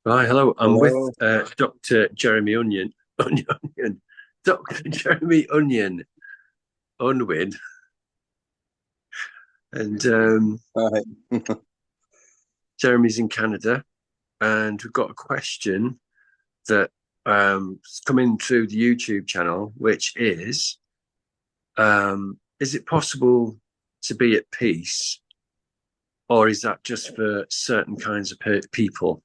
Hi, hello. I'm with Hello. Dr. Jeremy Onion, Dr. Jeremy Unwin, and Hi. Jeremy's in Canada, and we've got a question that has come in through the YouTube channel, which is it possible to be at peace, or is that just for certain kinds of people?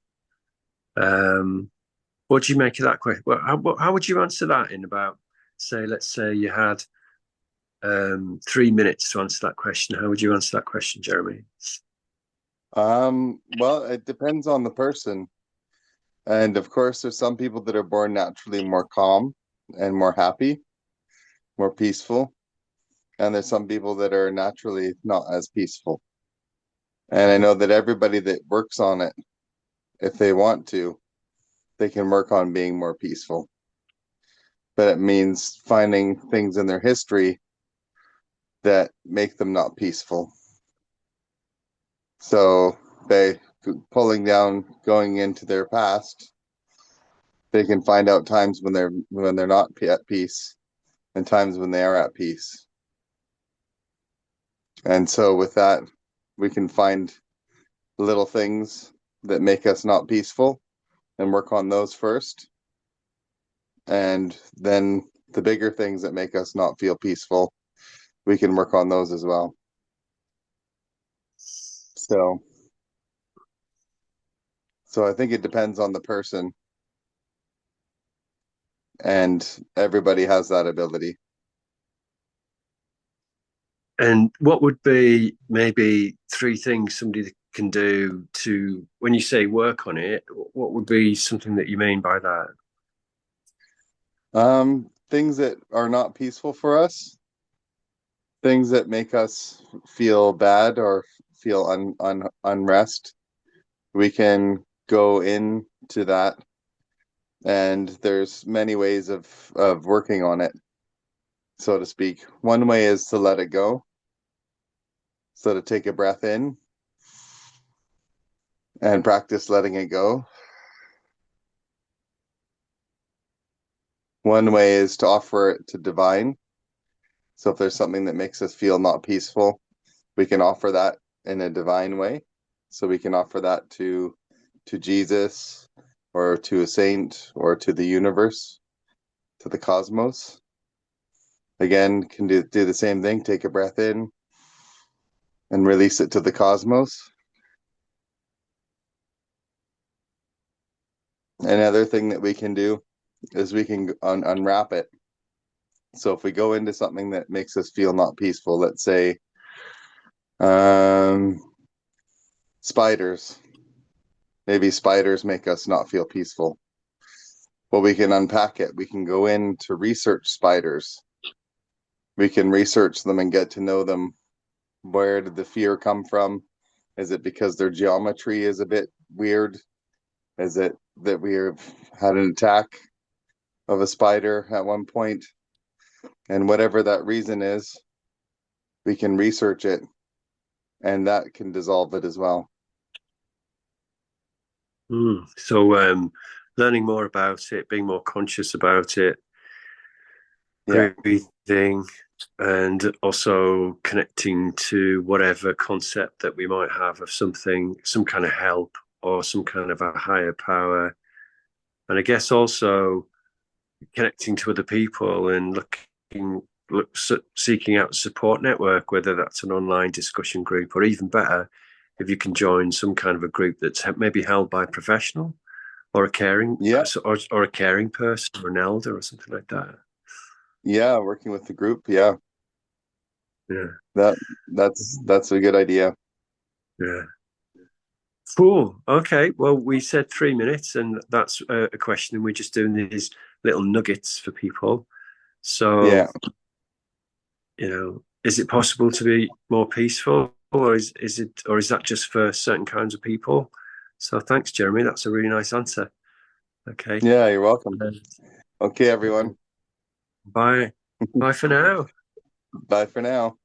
Um, what do you make of that question? Well, how would you answer that in about, say, let's say you had 3 minutes to answer that question. How would you answer that question, Jeremy? Well, it depends on the person. And of course, there's some people that are born naturally more calm and more happy, more peaceful. And there's some people that are naturally not as peaceful. And I know that everybody that works on it, if they want to, they can work on being more peaceful. But it means finding things in their history that make them not peaceful. So by pulling down, going into their past, they can find out times when they're not at peace and times when they are at peace. And so with that, we can find little things that make us not peaceful and work on those first. And then the bigger things that make us not feel peaceful, we can work on those as well. So so I think it depends on the person, and everybody has that ability. And what would be maybe three things somebody can do to, when you say work on it, what would be something that you mean by that? Things that are not peaceful for us, things that make us feel bad or feel unrest, we can go into that, and there's many ways of working on it, so to speak. One way is to let it go, so to take a breath in and practice letting it go. One way is to offer it to divine. So if there's something that makes us feel not peaceful, we can offer that in a divine way. So we can offer that to Jesus, or to a saint, or to the universe, to the cosmos. Again, can do the same thing, take a breath in and release it to the cosmos. Another thing that we can do is we can unwrap it. So if we go into something that makes us feel not peaceful, let's say um, spiders. Maybe spiders make us not feel peaceful. Well, we can unpack it. We can go in to research spiders. We can research them and get to know them. Where did the fear come from? Is it because their geometry is a bit weird? Is it that we have had an attack of a spider at one point? And whatever that reason is, we can research it, and that can dissolve it as well. So, learning more about it, being more conscious about it, Yeah. breathing, and also connecting to whatever concept that we might have of something, some kind of help or some kind of a higher power. And I guess also connecting to other people and seeking out a support network, whether that's an online discussion group or even better, if you can join some kind of a group that's maybe held by a professional or a caring Yeah. or a caring person or an elder or something like that. Yeah. Working with the group. Yeah. Yeah, That that's a good idea. yeah. Cool. Okay. Well, we said 3 minutes, and that's a question, and we're just doing these little nuggets for people. So, Yeah. is it possible to be more peaceful, or is that just for certain kinds of people? So, thanks, Jeremy. That's a really nice answer. Okay. Yeah. You're welcome. Um, Okay, everyone. Bye. Bye for now. Bye for now.